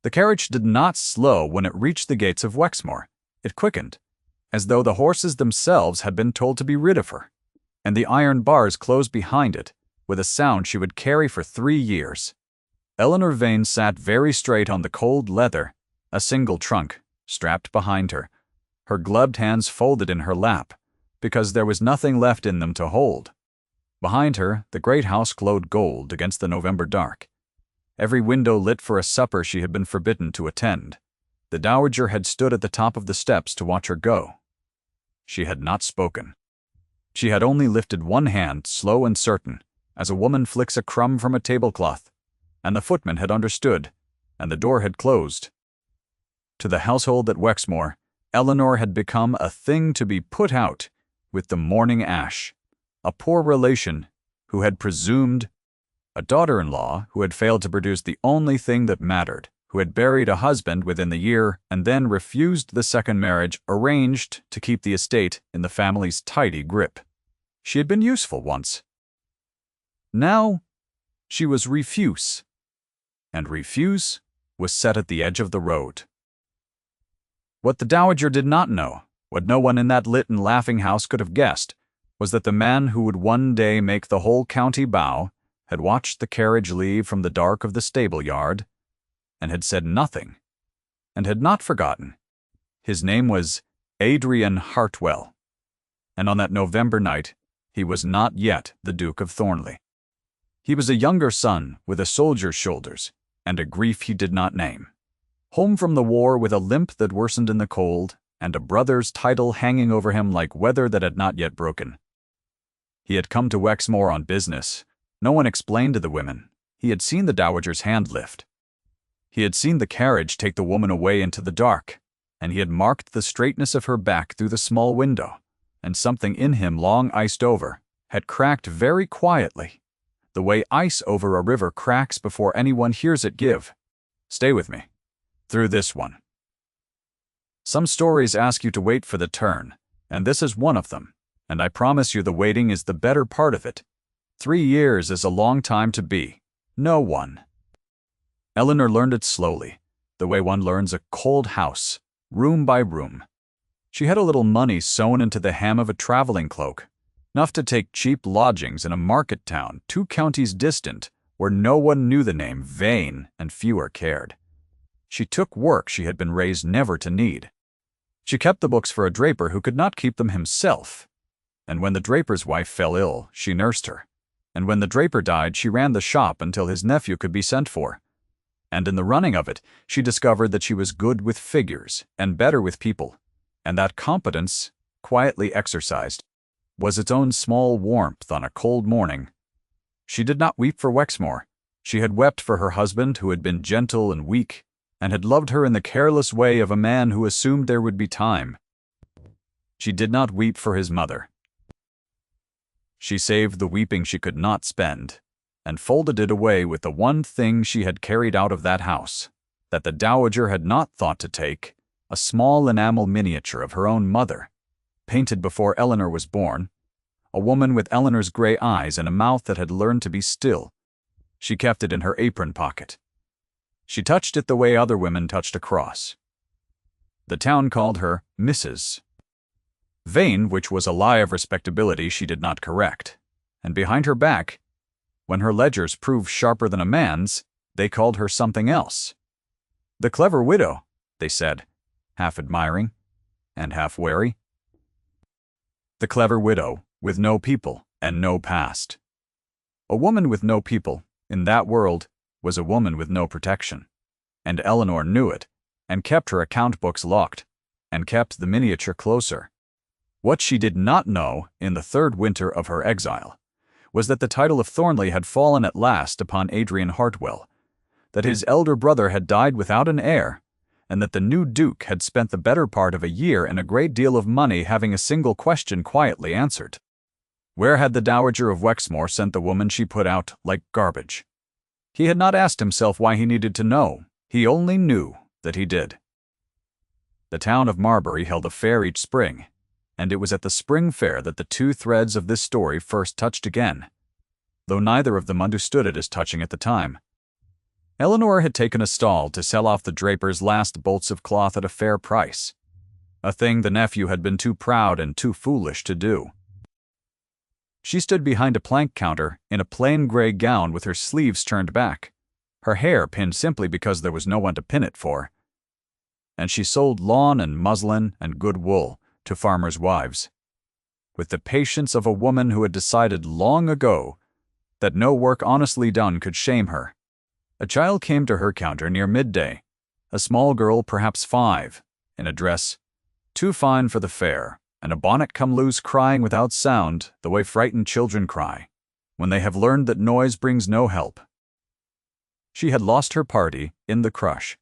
The carriage did not slow when it reached the gates of Wexmore. It quickened, as though the horses themselves had been told to be rid of her, and the iron bars closed behind it with a sound she would carry for 3 years. Eleanor Vane sat very straight on the cold leather, a single trunk strapped behind her, her gloved hands folded in her lap, because there was nothing left in them to hold. Behind her, the great house glowed gold against the November dark, every window lit for a supper she had been forbidden to attend. The dowager had stood at the top of the steps to watch her go. She had not spoken. She had only lifted one hand, slow and certain, as a woman flicks a crumb from a tablecloth, and the footman had understood, and the door had closed. To the household at Wexmore, Eleanor had become a thing to be put out with the morning ash, a poor relation who had presumed, a daughter-in-law who had failed to produce the only thing that mattered, who had buried a husband within the year and then refused the second marriage arranged to keep the estate in the family's tidy grip. She had been useful once. Now she was refuse, and refuse was set at the edge of the road. What the dowager did not know, what no one in that lit and laughing house could have guessed, was that the man who would one day make the whole county bow had watched the carriage leave from the dark of the stable yard, and had said nothing, and had not forgotten. His name was Adrian Hartwell, and on that November night he was not yet the Duke of Thornley. He was a younger son with a soldier's shoulders, and a grief he did not name. Home from the war with a limp that worsened in the cold, and a brother's title hanging over him like weather that had not yet broken. He had come to Wexmore on business. No one explained to the women. He had seen the dowager's hand lift. He had seen the carriage take the woman away into the dark, and he had marked the straightness of her back through the small window, and something in him long iced over had cracked very quietly, the way ice over a river cracks before anyone hears it give. Stay with me through this one. Some stories ask you to wait for the turn, and this is one of them, and I promise you the waiting is the better part of it. 3 years is a long time to be no one. Eleanor learned it slowly, the way one learns a cold house, room by room. She had a little money sewn into the hem of a traveling cloak, enough to take cheap lodgings in a market town 2 counties distant, where no one knew the name Vane and fewer cared. She took work she had been raised never to need. She kept the books for a draper who could not keep them himself, and when the draper's wife fell ill, she nursed her, and when the draper died, she ran the shop until his nephew could be sent for. And in the running of it, she discovered that she was good with figures and better with people, and that competence, quietly exercised, was its own small warmth on a cold morning. She did not weep for Wexmore. She had wept for her husband who had been gentle and weak, and had loved her in the careless way of a man who assumed there would be time. She did not weep for his mother. She saved the weeping she could not spend, and folded it away with the one thing she had carried out of that house, that the dowager had not thought to take, a small enamel miniature of her own mother, painted before Eleanor was born, a woman with Eleanor's gray eyes and a mouth that had learned to be still. She kept it in her apron pocket. She touched it the way other women touched a cross. The town called her Mrs. Vane, which was a lie of respectability she did not correct, and behind her back, when her ledgers proved sharper than a man's, they called her something else. The clever widow, they said, half admiring and half wary. The clever widow, with no people and no past. A woman with no people, in that world, was a woman with no protection, and Eleanor knew it, and kept her account books locked, and kept the miniature closer. What she did not know, in the 3rd winter of her exile, was that the title of Thornley had fallen at last upon Adrian Hartwell, that his elder brother had died without an heir, and that the new duke had spent the better part of a year and a great deal of money having a single question quietly answered. Where had the dowager of Wexmore sent the woman she put out like garbage? He had not asked himself why he needed to know. He only knew that he did. The town of Marbury held a fair each spring, and it was at the spring fair that the 2 threads of this story first touched again, though neither of them understood it as touching at the time. Eleanor had taken a stall to sell off the draper's last bolts of cloth at a fair price, a thing the nephew had been too proud and too foolish to do. She stood behind a plank counter in a plain gray gown with her sleeves turned back, her hair pinned simply because there was no one to pin it for, and she sold lawn and muslin and good wool to farmers' wives, with the patience of a woman who had decided long ago that no work honestly done could shame her. A child came to her counter near midday, a small girl perhaps 5, in a dress too fine for the fair, and a bonnet come loose, crying without sound the way frightened children cry when they have learned that noise brings no help. She had lost her party in the crush.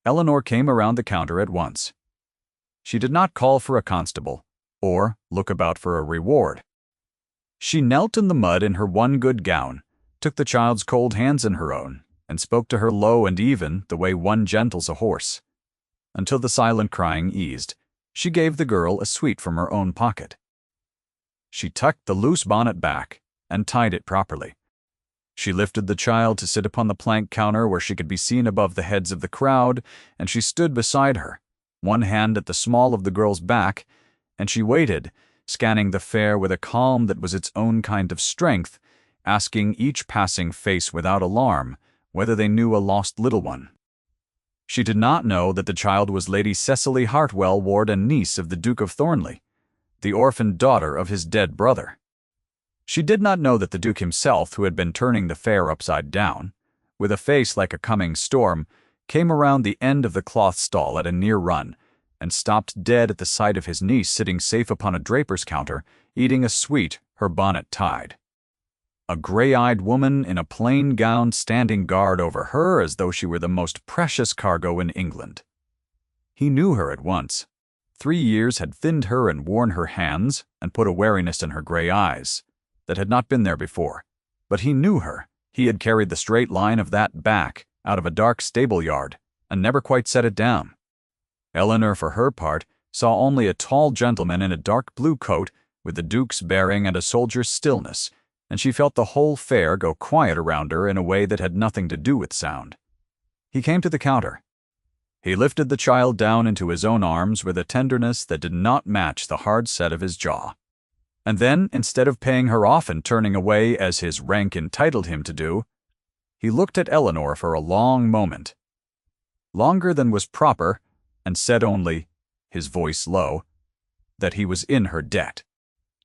Eleanor came around the counter at once. She did not call for a constable or look about for a reward. She knelt in the mud in her one good gown, took the child's cold hands in her own, and spoke to her low and even the way one gentles a horse. Until the silent crying eased, she gave the girl a sweet from her own pocket. She tucked the loose bonnet back and tied it properly. She lifted the child to sit upon the plank counter where she could be seen above the heads of the crowd, and she stood beside her, one hand at the small of the girl's back, and she waited, scanning the fair with a calm that was its own kind of strength, asking each passing face without alarm whether they knew a lost little one. She did not know that the child was Lady Cecily Hartwell, ward and niece of the Duke of Thornley, the orphaned daughter of his dead brother. She did not know that the Duke himself, who had been turning the fair upside down, with a face like a coming storm, came around the end of the cloth stall at a near run, and stopped dead at the sight of his niece sitting safe upon a draper's counter, eating a sweet, her bonnet tied. A gray-eyed woman in a plain gown standing guard over her as though she were the most precious cargo in England. He knew her at once. 3 years had thinned her and worn her hands and put a wariness in her gray eyes that had not been there before. But he knew her. He had carried the straight line of that back out of a dark stable yard and never quite set it down. Eleanor, for her part, saw only a tall gentleman in a dark blue coat with the Duke's bearing and a soldier's stillness, and she felt the whole fair go quiet around her in a way that had nothing to do with sound. He came to the counter. He lifted the child down into his own arms with a tenderness that did not match the hard set of his jaw. And then, instead of paying her off and turning away as his rank entitled him to do, he looked at Eleanor for a long moment, longer than was proper, and said only, his voice low, that he was in her debt.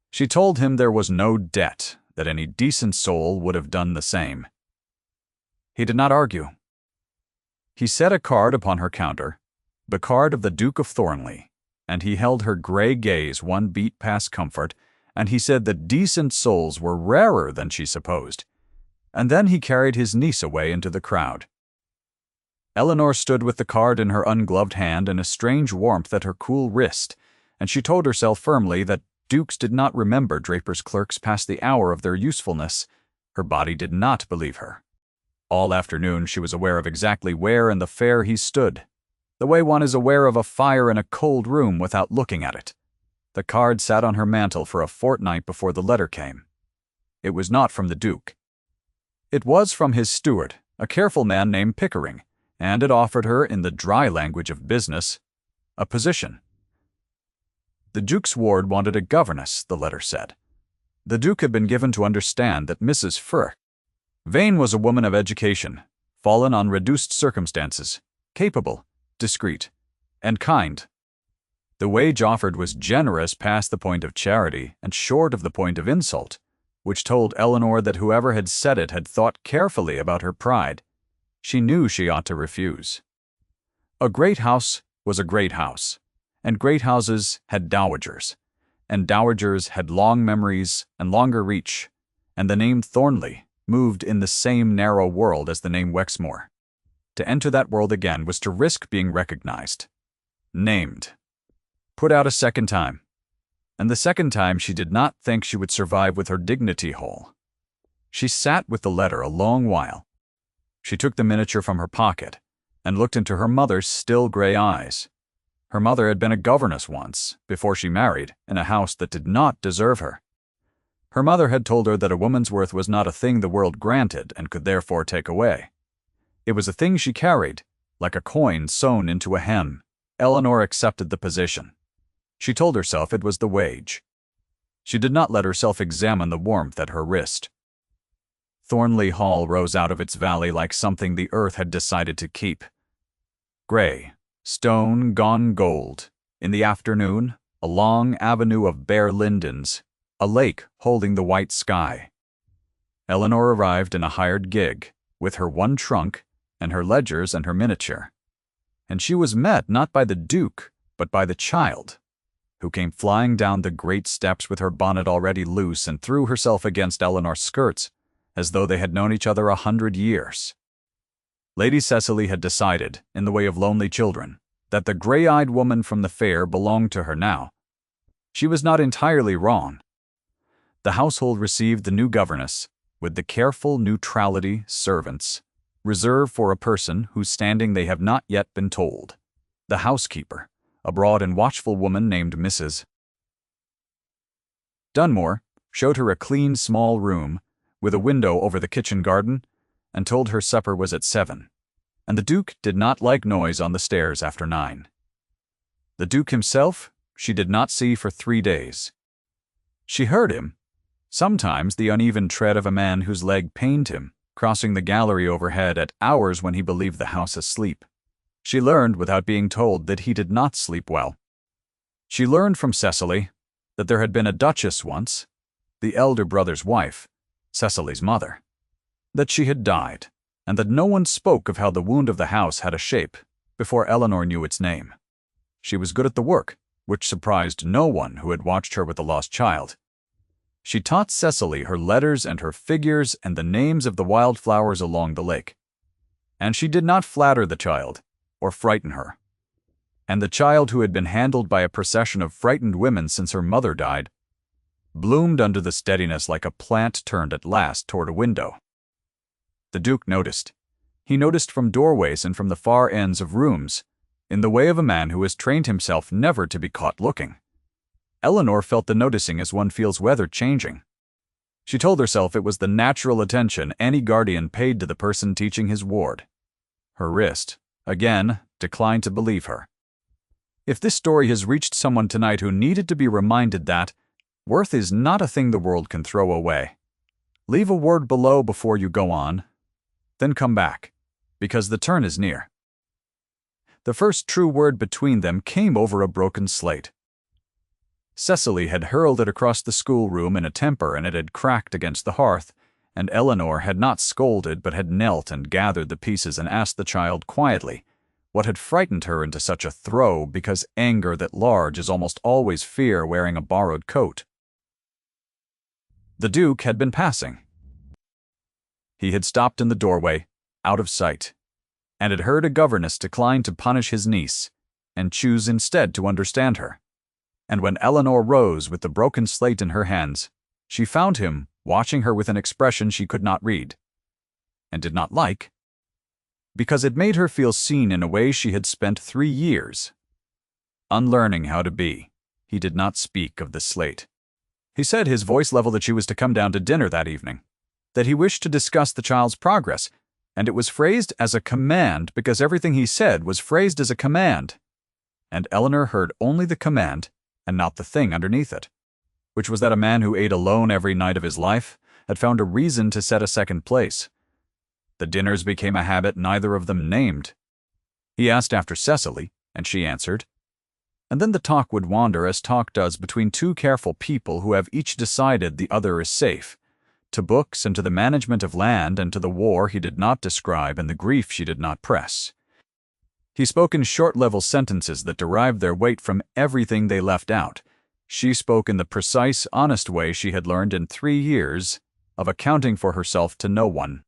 She told him there was no debt, that any decent soul would have done the same. He did not argue. He set a card upon her counter, the card of the Duke of Thornley, and he held her gray gaze one beat past comfort, and he said that decent souls were rarer than she supposed, and then he carried his niece away into the crowd. Eleanor stood with the card in her ungloved hand and a strange warmth at her cool wrist, and she told herself firmly that dukes did not remember drapers' clerks past the hour of their usefulness. Her body did not believe her. All afternoon she was aware of exactly where in the fair he stood, the way one is aware of a fire in a cold room without looking at it. The card sat on her mantel for a fortnight before the letter came. It was not from the Duke. It was from his steward, a careful man named Pickering, and it offered her, in the dry language of business, a position. The Duke's ward wanted a governess, the letter said. The Duke had been given to understand that Mrs. Vane was a woman of education, fallen on reduced circumstances, capable, discreet, and kind. The wage offered was generous past the point of charity and short of the point of insult, which told Eleanor that whoever had said it had thought carefully about her pride. She knew she ought to refuse. A great house was a great house, and great houses had dowagers, and dowagers had long memories and longer reach, and the name Thornley moved in the same narrow world as the name Wexmore. To enter that world again was to risk being recognized, named, put out a second time, and the second time she did not think she would survive with her dignity whole. She sat with the letter a long while. She took the miniature from her pocket and looked into her mother's still gray eyes. Her mother had been a governess once, before she married, in a house that did not deserve her. Her mother had told her that a woman's worth was not a thing the world granted and could therefore take away. It was a thing she carried, like a coin sewn into a hem. Eleanor accepted the position. She told herself it was the wage. She did not let herself examine the warmth at her wrist. Thornley Hall rose out of its valley like something the earth had decided to keep. Gray, stone gone gold. In the afternoon, a long avenue of bare lindens, a lake holding the white sky. Eleanor arrived in a hired gig, with her one trunk and her ledgers and her miniature. And she was met not by the Duke, but by the child, who came flying down the great steps with her bonnet already loose and threw herself against Eleanor's skirts, as though they had known each other 100 years. Lady Cecily had decided, in the way of lonely children, that the gray-eyed woman from the fair belonged to her now. She was not entirely wrong. The household received the new governess with the careful neutrality servants reserved for a person whose standing they have not yet been told. The housekeeper, a broad and watchful woman named Mrs. Dunmore, showed her a clean small room with a window over the kitchen garden, and told her supper was at 7, and the Duke did not like noise on the stairs after 9. The Duke himself she did not see for 3 days. She heard him, sometimes the uneven tread of a man whose leg pained him, crossing the gallery overhead at hours when he believed the house asleep. She learned without being told that he did not sleep well. She learned from Cecily that there had been a duchess once, the elder brother's wife, Cecily's mother, that she had died, and that no one spoke of how the wound of the house had a shape before Eleanor knew its name. She was good at the work, which surprised no one who had watched her with the lost child. She taught Cecily her letters and her figures and the names of the wildflowers along the lake. And she did not flatter the child or frighten her. And the child, who had been handled by a procession of frightened women since her mother died, bloomed under the steadiness like a plant turned at last toward a window. The Duke noticed. He noticed from doorways and from the far ends of rooms, in the way of a man who has trained himself never to be caught looking. Eleanor felt the noticing as one feels weather changing. She told herself it was the natural attention any guardian paid to the person teaching his ward. Her wrist, again, declined to believe her. If this story has reached someone tonight who needed to be reminded that worth is not a thing the world can throw away, leave a word below before you go on, then come back, because the turn is near. The first true word between them came over a broken slate. Cecily had hurled it across the schoolroom in a temper, and it had cracked against the hearth, and Eleanor had not scolded but had knelt and gathered the pieces and asked the child quietly what had frightened her into such a throw, because anger that large is almost always fear wearing a borrowed coat. The Duke had been passing. He had stopped in the doorway, out of sight, and had heard a governess decline to punish his niece, and choose instead to understand her. And when Eleanor rose with the broken slate in her hands, she found him watching her with an expression she could not read, and did not like, because it made her feel seen in a way she had spent 3 years unlearning how to be. He did not speak of the slate. He said, his voice level, that she was to come down to dinner that evening, that he wished to discuss the child's progress, and it was phrased as a command because everything he said was phrased as a command. And Eleanor heard only the command and not the thing underneath it, which was that a man who ate alone every night of his life had found a reason to set a second place. The dinners became a habit neither of them named. He asked after Cecily, and she answered. And then the talk would wander as talk does between two careful people who have each decided the other is safe, to books and to the management of land and to the war he did not describe and the grief she did not press. He spoke in short level sentences that derived their weight from everything they left out. She spoke in the precise, honest way she had learned in 3 years of accounting for herself to no one.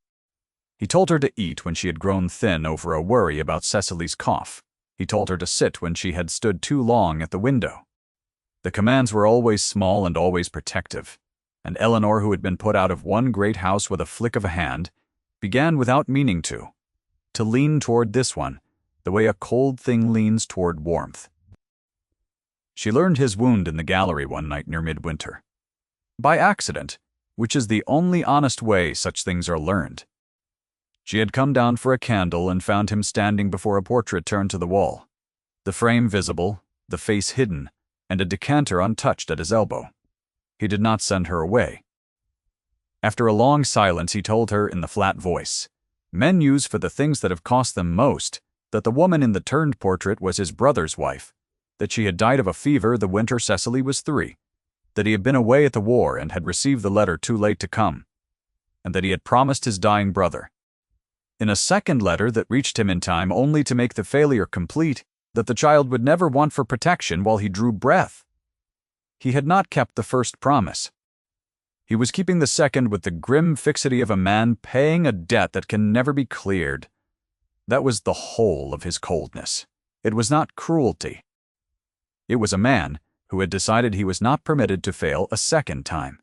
He told her to eat when she had grown thin over a worry about Cecily's cough. He told her to sit when she had stood too long at the window. The commands were always small and always protective, and Eleanor, who had been put out of one great house with a flick of a hand, began without meaning to lean toward this one, the way a cold thing leans toward warmth. She learned his wound in the gallery one night near midwinter. By accident, which is the only honest way such things are learned. She had come down for a candle and found him standing before a portrait turned to the wall, the frame visible, the face hidden, and a decanter untouched at his elbow. He did not send her away. After a long silence, he told her in the flat voice, men use for the things that have cost them most, that the woman in the turned portrait was his brother's wife, that she had died of a fever the winter Cecily was 3, that he had been away at the war and had received the letter too late to come, and that he had promised his dying brother, in a second letter that reached him in time only to make the failure complete, that the child would never want for protection while he drew breath. He had not kept the first promise. He was keeping the second with the grim fixity of a man paying a debt that can never be cleared. That was the whole of his coldness. It was not cruelty. It was a man who had decided he was not permitted to fail a second time,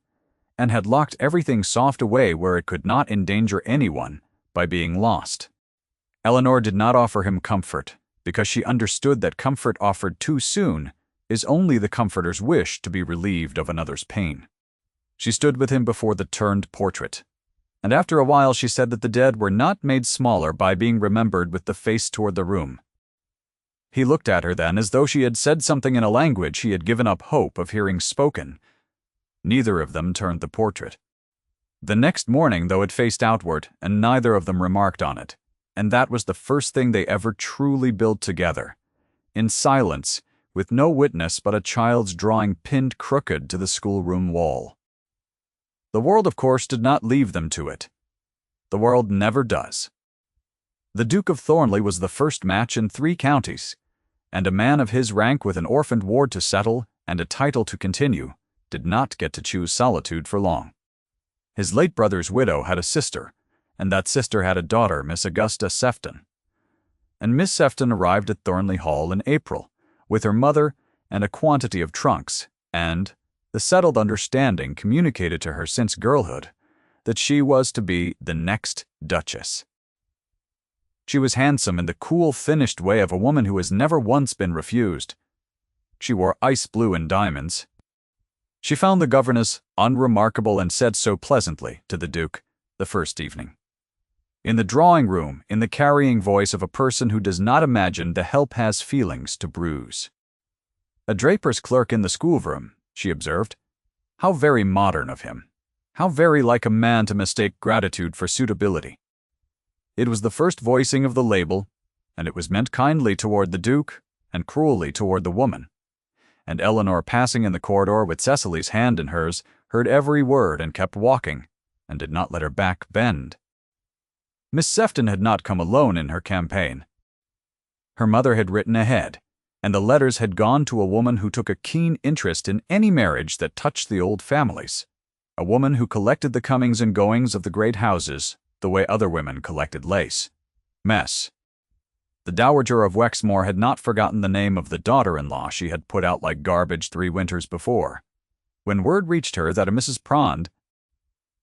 and had locked everything soft away where it could not endanger anyone by being lost. Eleanor did not offer him comfort, because she understood that comfort offered too soon is only the comforter's wish to be relieved of another's pain. She stood with him before the turned portrait, and after a while she said that the dead were not made smaller by being remembered with the face toward the room. He looked at her then as though she had said something in a language he had given up hope of hearing spoken. Neither of them turned the portrait. The next morning, though, it faced outward, and neither of them remarked on it, and that was the first thing they ever truly built together, in silence, with no witness but a child's drawing pinned crooked to the schoolroom wall. The world, of course, did not leave them to it. The world never does. The Duke of Thornley was the first match in 3 counties, and a man of his rank with an orphaned ward to settle and a title to continue did not get to choose solitude for long. His late brother's widow had a sister, and that sister had a daughter, Miss Augusta Sefton. And Miss Sefton arrived at Thornley Hall in April, with her mother and a quantity of trunks, and the settled understanding communicated to her since girlhood that she was to be the next Duchess. She was handsome in the cool, finished way of a woman who has never once been refused. She wore ice blue and diamonds. She found the governess unremarkable and said so pleasantly to the Duke the first evening, in the drawing-room, in the carrying voice of a person who does not imagine the help has feelings to bruise. A draper's clerk in the schoolroom, she observed. How very modern of him. How very like a man to mistake gratitude for suitability. It was the first voicing of the label, and it was meant kindly toward the Duke and cruelly toward the woman. And Eleanor, passing in the corridor with Cecily's hand in hers, heard every word and kept walking, and did not let her back bend. Miss Sefton had not come alone in her campaign. Her mother had written ahead, and the letters had gone to a woman who took a keen interest in any marriage that touched the old families, a woman who collected the comings and goings of the great houses the way other women collected lace. Mess. The Dowager of Wexmore had not forgotten the name of the daughter-in-law she had put out like garbage 3 winters before. When word reached her that a Mrs. Prond,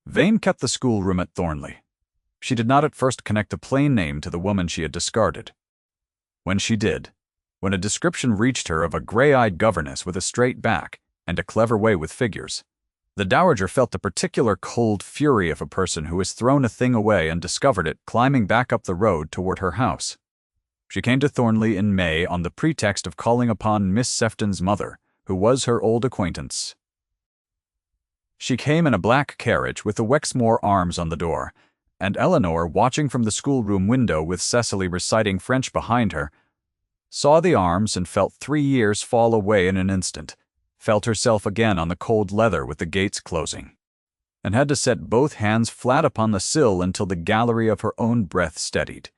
Vane kept the schoolroom at Thornley. She did not at first connect a plain name to the woman she had discarded. When she did, when a description reached her of a gray-eyed governess with a straight back and a clever way with figures, the Dowager felt the particular cold fury of a person who has thrown a thing away and discovered it climbing back up the road toward her house. She came to Thornley in May on the pretext of calling upon Miss Sefton's mother, who was her old acquaintance. She came in a black carriage with the Wexmore arms on the door, and Eleanor, watching from the schoolroom window with Cecily reciting French behind her, saw the arms and felt 3 years fall away in an instant, felt herself again on the cold leather with the gates closing, and had to set both hands flat upon the sill until the gallery of her own breath steadied.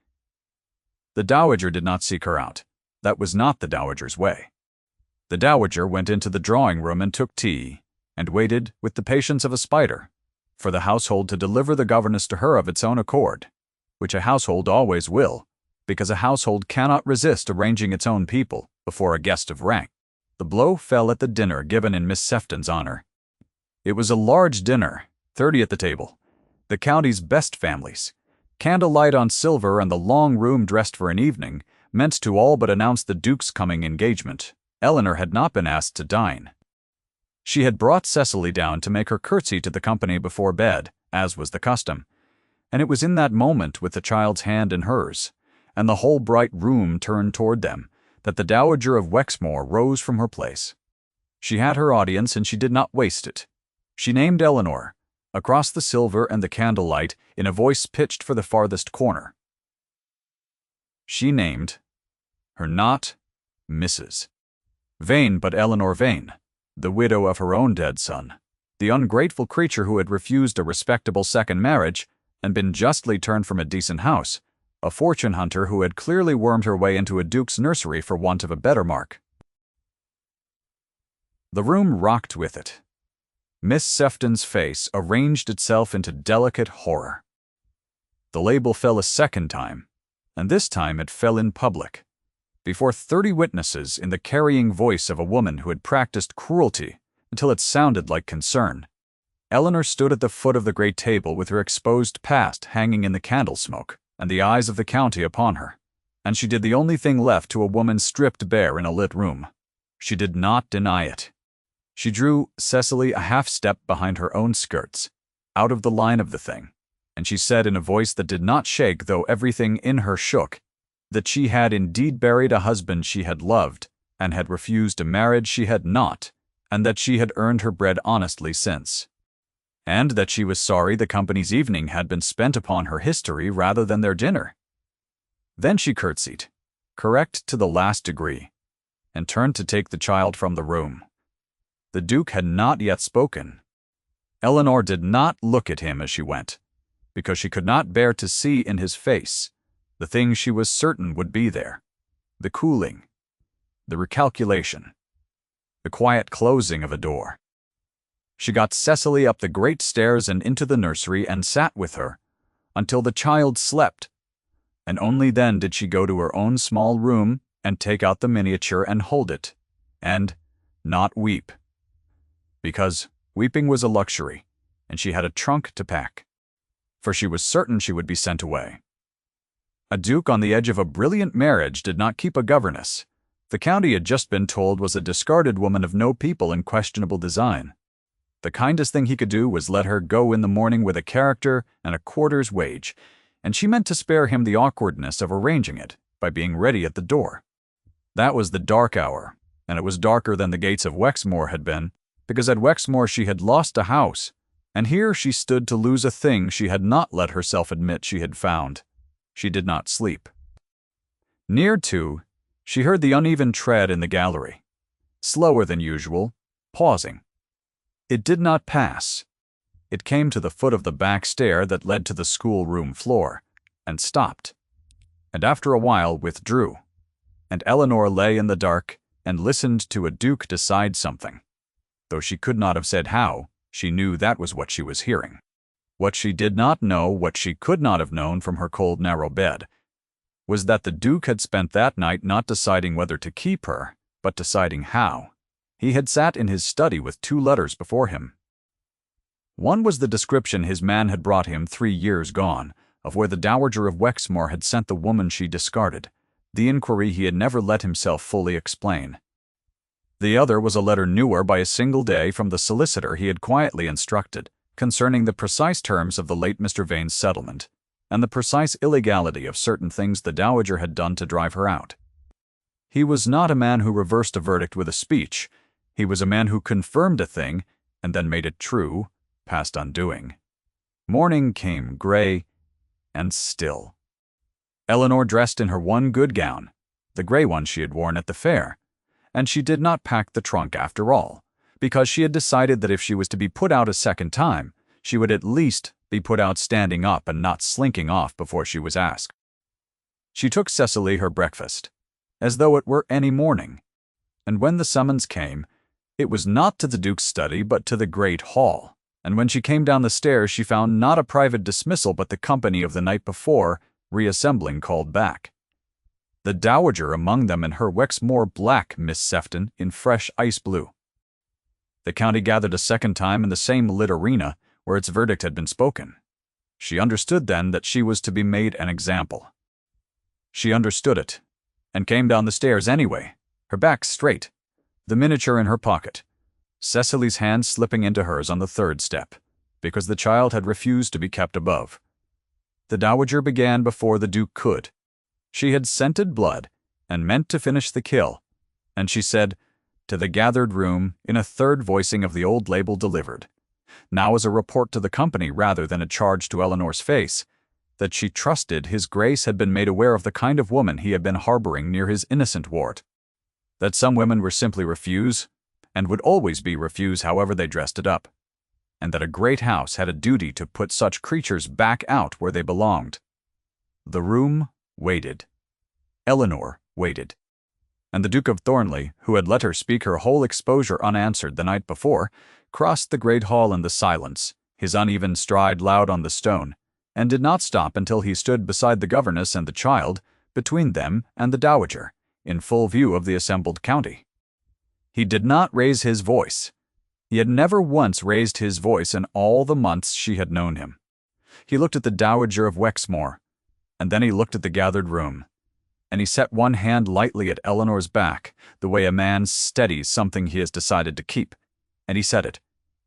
The Dowager did not seek her out. That was not the Dowager's way. The Dowager went into the drawing-room and took tea, and waited, with the patience of a spider, for the household to deliver the governess to her of its own accord, which a household always will, because a household cannot resist arranging its own people before a guest of rank. The blow fell at the dinner given in Miss Sefton's honor. It was a large dinner, 30 at the table, the county's best families. Candlelight on silver and the long room dressed for an evening meant to all but announce the Duke's coming engagement. Eleanor had not been asked to dine. She had brought Cecily down to make her curtsy to the company before bed, as was the custom, And it was in that moment, with the child's hand in hers, and the whole bright room turned toward them, that the Dowager of Wexmore rose from her place. She had her audience, and she did not waste it. She named Eleanor, across the silver and the candlelight, in a voice pitched for the farthest corner. She named her not Mrs. Vane, but Eleanor Vane, the widow of her own dead son, the ungrateful creature who had refused a respectable second marriage and been justly turned from a decent house, a fortune hunter who had clearly wormed her way into a duke's nursery for want of a better mark. The room rocked with it. Miss Sefton's face arranged itself into delicate horror. The label fell a second time, and this time it fell in public, before 30 witnesses, in the carrying voice of a woman who had practiced cruelty until it sounded like concern. Eleanor stood at the foot of the great table with her exposed past hanging in the candle smoke, and the eyes of the county upon her, and she did the only thing left to a woman stripped bare in a lit room. She did not deny it. She drew Cecily a half-step behind her own skirts, out of the line of the thing, and she said in a voice that did not shake, though everything in her shook, that she had indeed buried a husband she had loved, and had refused a marriage she had not, and that she had earned her bread honestly since, and that she was sorry the company's evening had been spent upon her history rather than their dinner. Then she curtsied, correct to the last degree, and turned to take the child from the room. The Duke had not yet spoken. Eleanor did not look at him as she went, because she could not bear to see in his face the thing she was certain would be there: the cooling, the recalculation, the quiet closing of a door. She got Cecily up the great stairs and into the nursery and sat with her until the child slept, and only then did she go to her own small room and take out the miniature and hold it, and not weep, because weeping was a luxury, and she had a trunk to pack, for she was certain she would be sent away. A duke on the edge of a brilliant marriage did not keep a governess. The county had just been told was a discarded woman of no people and questionable design. The kindest thing he could do was let her go in the morning with a character and a quarter's wage, and she meant to spare him the awkwardness of arranging it by being ready at the door. That was the dark hour, and it was darker than the gates of Wexmore had been, because at Wexmore she had lost a house, and here she stood to lose a thing she had not let herself admit she had found. She did not sleep. Near to, she heard the uneven tread in the gallery, slower than usual, pausing. It did not pass. It came to the foot of the back stair that led to the schoolroom floor, and stopped, and after a while withdrew, and Eleanor lay in the dark and listened to a duke decide something. Though she could not have said how, she knew that was what she was hearing. What she did not know, what she could not have known from her cold, narrow bed, was that the Duke had spent that night not deciding whether to keep her, but deciding how. He had sat in his study with 2 letters before him. One was the description his man had brought him 3 years gone, of where the Dowager of Wexmore had sent the woman she discarded, the inquiry he had never let himself fully explain. The other was a letter newer by a single day from the solicitor he had quietly instructed, concerning the precise terms of the late Mr. Vane's settlement, and the precise illegality of certain things the Dowager had done to drive her out. He was not a man who reversed a verdict with a speech. He was a man who confirmed a thing and then made it true, past undoing. Morning came gray and still. Eleanor dressed in her one good gown, the gray one she had worn at the fair, and she did not pack the trunk after all, because she had decided that if she was to be put out a second time, she would at least be put out standing up and not slinking off before she was asked. She took Cecily her breakfast, as though it were any morning, and when the summons came, it was not to the Duke's study but to the great hall, and when she came down the stairs she found not a private dismissal but the company of the night before, reassembling, called back. The Dowager among them, and her Wexmore black Miss Sefton in fresh ice blue. The county gathered a second time in the same lit arena where its verdict had been spoken. She understood then that she was to be made an example. She understood it, and came down the stairs anyway, her back straight, the miniature in her pocket, Cecily's hand slipping into hers on the 3rd step, because the child had refused to be kept above. The dowager began before the duke could. She had scented blood and meant to finish the kill, and she said to the gathered room in a third voicing of the old label delivered, now as a report to the company rather than a charge to Eleanor's face, that she trusted his grace had been made aware of the kind of woman he had been harboring near his innocent ward. That some women were simply refuse, and would always be refuse however they dressed it up, and that a great house had a duty to put such creatures back out where they belonged. The room waited. Eleanor waited. And the Duke of Thornley, who had let her speak her whole exposure unanswered the night before, crossed the great hall in the silence, his uneven stride loud on the stone, and did not stop until he stood beside the governess and the child, between them and the dowager, in full view of the assembled county. He did not raise his voice. He had never once raised his voice in all the months she had known him. He looked at the Dowager of Wexmore, and then he looked at the gathered room, and he set one hand lightly at Eleanor's back, the way a man steadies something he has decided to keep, and he said it.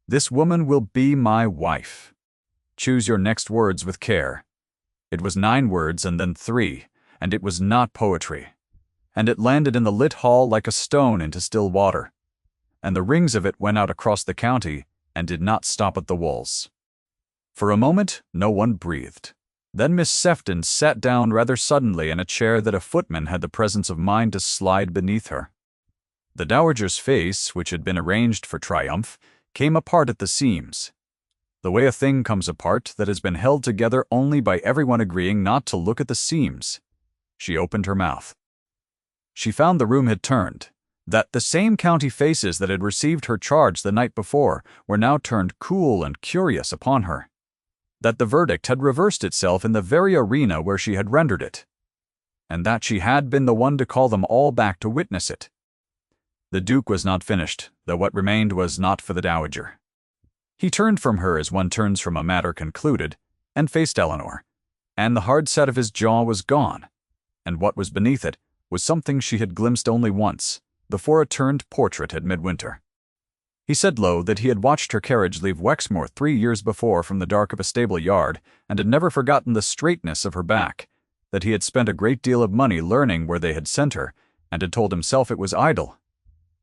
"This woman will be my wife. Choose your next words with care." It was 9 words and then 3, and it was not poetry. And it landed in the lit hall like a stone into still water, and the rings of it went out across the county and did not stop at the walls. For a moment, no one breathed. Then Miss Sefton sat down rather suddenly in a chair that a footman had the presence of mind to slide beneath her. The dowager's face, which had been arranged for triumph, came apart at the seams, the way a thing comes apart that has been held together only by everyone agreeing not to look at the seams. She opened her mouth. She found the room had turned, that the same county faces that had received her charge the night before were now turned cool and curious upon her, that the verdict had reversed itself in the very arena where she had rendered it, and that she had been the one to call them all back to witness it. The Duke was not finished, though what remained was not for the dowager. He turned from her as one turns from a matter concluded, and faced Eleanor, and the hard set of his jaw was gone, and what was beneath it was something she had glimpsed only once, before a turned portrait at midwinter. He said low that he had watched her carriage leave Wexmore 3 years before from the dark of a stable yard, and had never forgotten the straightness of her back, that he had spent a great deal of money learning where they had sent her, and had told himself it was idle,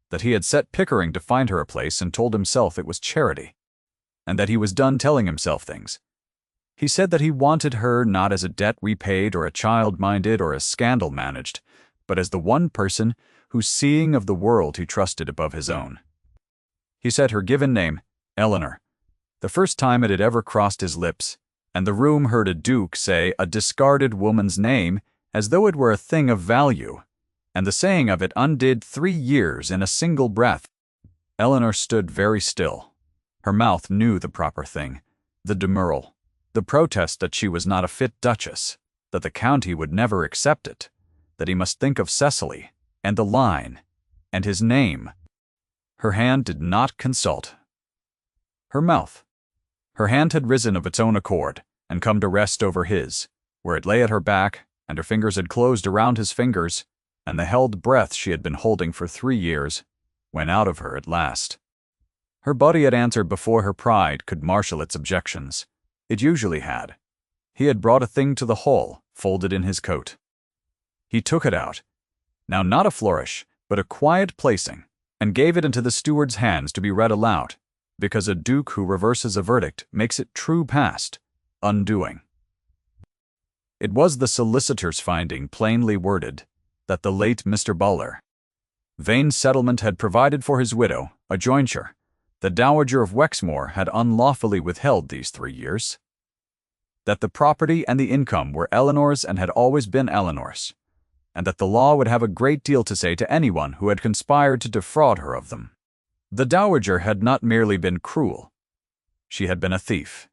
that he had set Pickering to find her a place and told himself it was charity, and that he was done telling himself things. He said that he wanted her not as a debt repaid or a child minded or a scandal managed, but as the one person whose seeing of the world he trusted above his own. He said her given name, Eleanor, the first time it had ever crossed his lips, and the room heard a duke say a discarded woman's name as though it were a thing of value, and the saying of it undid 3 years in a single breath. Eleanor stood very still. Her mouth knew the proper thing, the demurral, the protest that she was not a fit duchess, that the county would never accept it, that he must think of Cecily, and the line, and his name. Her hand did not consult. Her mouth. Her hand had risen of its own accord, and come to rest over his, where it lay at her back, and her fingers had closed around his fingers, and the held breath she had been holding for 3 years went out of her at last. Her body had answered before her pride could marshal its objections. It usually had. He had brought a thing to the hall, folded in his coat. He took it out, now not a flourish, but a quiet placing, and gave it into the steward's hands to be read aloud, because a duke who reverses a verdict makes it true past, undoing. It was the solicitor's finding plainly worded that the late Mr. Buller, vain settlement had provided for his widow, a jointure, the Dowager of Wexmore had unlawfully withheld these 3 years, that the property and the income were Eleanor's and had always been Eleanor's, and that the law would have a great deal to say to anyone who had conspired to defraud her of them. The dowager had not merely been cruel. She had been a thief,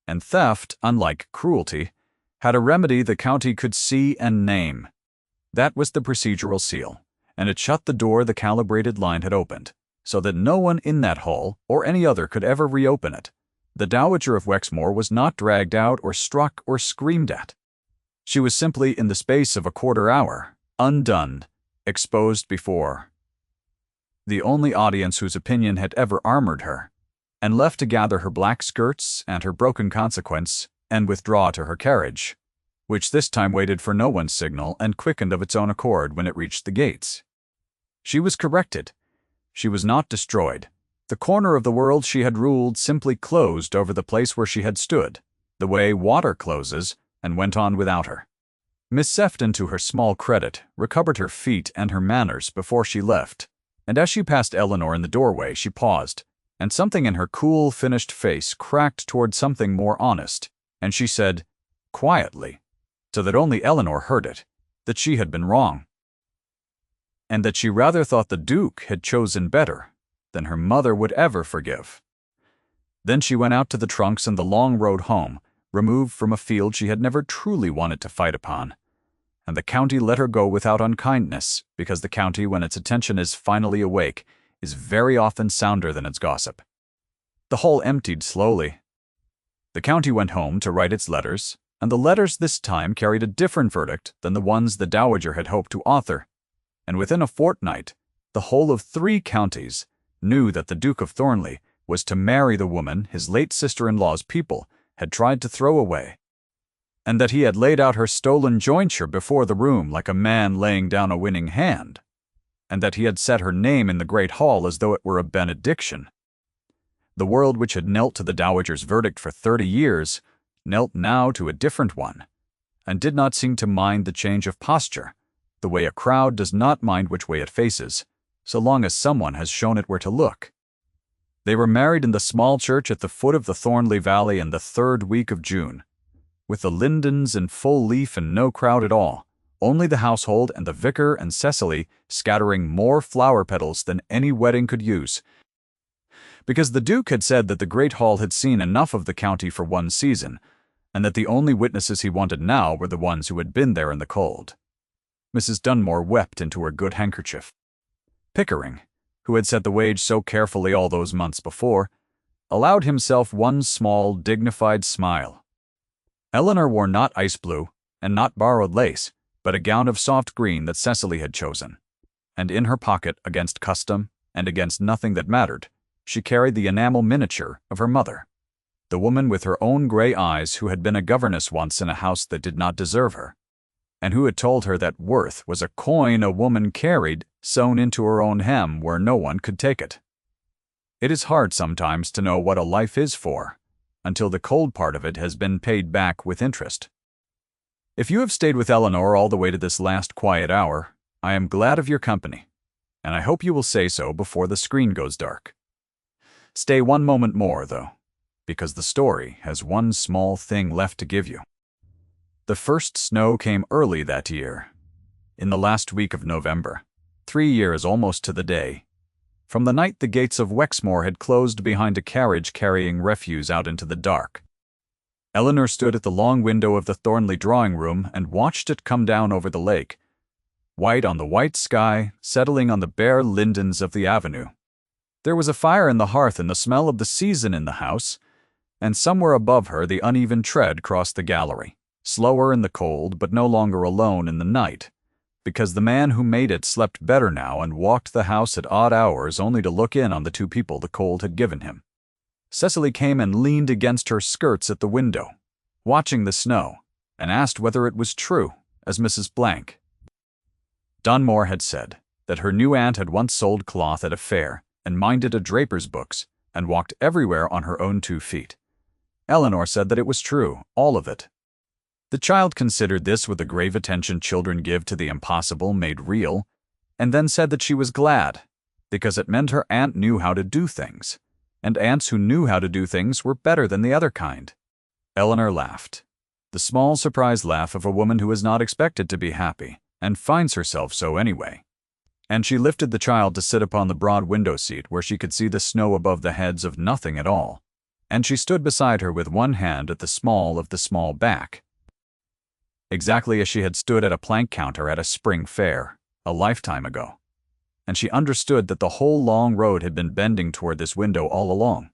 and theft, unlike cruelty, had a remedy the county could see and name. That was the procedural seal, and it shut the door the calibrated line had opened, so that no one in that hall or any other could ever reopen it. The Dowager of Wexmore was not dragged out or struck or screamed at. She was simply, in the space of a quarter hour, undone, exposed before the only audience whose opinion had ever armored her, and left to gather her black skirts and her broken consequence and withdraw to her carriage, which this time waited for no one's signal and quickened of its own accord when it reached the gates. She was corrected. She was not destroyed. The corner of the world she had ruled simply closed over the place where she had stood, the way water closes, and went on without her. Miss Sefton, to her small credit, recovered her feet and her manners before she left, and as she passed Eleanor in the doorway she paused, and something in her cool, finished face cracked toward something more honest, and she said, quietly, so that only Eleanor heard it, that she had been wrong, and that she rather thought the Duke had chosen better than her mother would ever forgive. Then she went out to the trunks and the long road home, removed from a field she had never truly wanted to fight upon. And the county let her go without unkindness, because the county, when its attention is finally awake, is very often sounder than its gossip. The hall emptied slowly. The county went home to write its letters, and the letters this time carried a different verdict than the ones the Dowager had hoped to author. And within a fortnight, the whole of 3 counties knew that the Duke of Thornley was to marry the woman his late sister-in-law's people had tried to throw away, and that he had laid out her stolen jointure before the room like a man laying down a winning hand, and that he had set her name in the great hall as though it were a benediction. The world which had knelt to the Dowager's verdict for 30 years knelt now to a different one, and did not seem to mind the change of posture, the way a crowd does not mind which way it faces, so long as someone has shown it where to look. They were married in the small church at the foot of the Thornley Valley in the 3rd week of June, with the lindens in full leaf and no crowd at all, only the household and the vicar and Cecily scattering more flower petals than any wedding could use, because the Duke had said that the great hall had seen enough of the county for one season, and that the only witnesses he wanted now were the ones who had been there in the cold. Mrs. Dunmore wept into her good handkerchief. Pickering, who had set the wage so carefully all those months before, allowed himself one small, dignified smile. Eleanor wore not ice blue and not borrowed lace, but a gown of soft green that Cecily had chosen, and in her pocket, against custom and against nothing that mattered, she carried the enamel miniature of her mother, the woman with her own gray eyes who had been a governess once in a house that did not deserve her, and who had told her that worth was a coin a woman carried sewn into her own hem where no one could take it. It is hard sometimes to know what a life is for, until the cold part of it has been paid back with interest. If you have stayed with Eleanor all the way to this last quiet hour, I am glad of your company, and I hope you will say so before the screen goes dark. Stay one moment more, though, because the story has one small thing left to give you. The first snow came early that year, in the last week of November, 3 years almost to the day, from the night the gates of Wexmoor had closed behind a carriage carrying refuse out into the dark. Eleanor stood at the long window of the Thornley drawing-room and watched it come down over the lake, white on the white sky, settling on the bare lindens of the avenue. There was a fire in the hearth and the smell of the season in the house, and somewhere above her the uneven tread crossed the gallery, slower in the cold but no longer alone in the night, because the man who made it slept better now and walked the house at odd hours only to look in on the 2 people the cold had given him. Cecily came and leaned against her skirts at the window, watching the snow, and asked whether it was true, as Mrs. Blank Dunmore had said, that her new aunt had once sold cloth at a fair and minded a draper's books and walked everywhere on her own 2 feet. Eleanor said that it was true, all of it. The child considered this with the grave attention children give to the impossible made real, and then said that she was glad, because it meant her aunt knew how to do things, and aunts who knew how to do things were better than the other kind. Eleanor laughed, the small surprised laugh of a woman who is not expected to be happy, and finds herself so anyway. And she lifted the child to sit upon the broad window seat where she could see the snow above the heads of nothing at all, and she stood beside her with one hand at the small of the small back, exactly as she had stood at a plank counter at a spring fair, a lifetime ago. And she understood that the whole long road had been bending toward this window all along.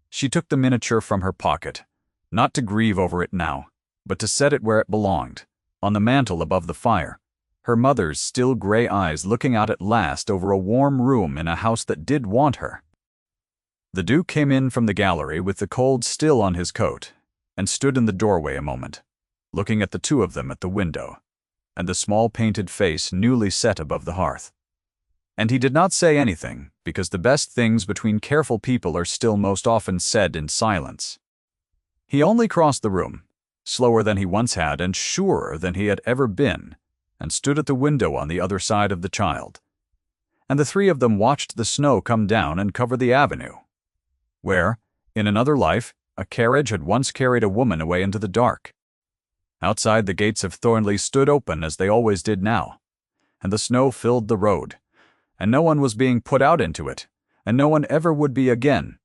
She took the miniature from her pocket, not to grieve over it now, but to set it where it belonged, on the mantel above the fire, her mother's still gray eyes looking out at last over a warm room in a house that did want her. The Duke came in from the gallery with the cold still on his coat, and stood in the doorway a moment, looking at the two of them at the window, and the small painted face newly set above the hearth. And he did not say anything, because the best things between careful people are still most often said in silence. He only crossed the room, slower than he once had and surer than he had ever been, and stood at the window on the other side of the child. And the three of them watched the snow come down and cover the avenue, where, in another life, a carriage had once carried a woman away into the dark. Outside, the gates of Thornley stood open as they always did now, and the snow filled the road, and no one was being put out into it, and no one ever would be again,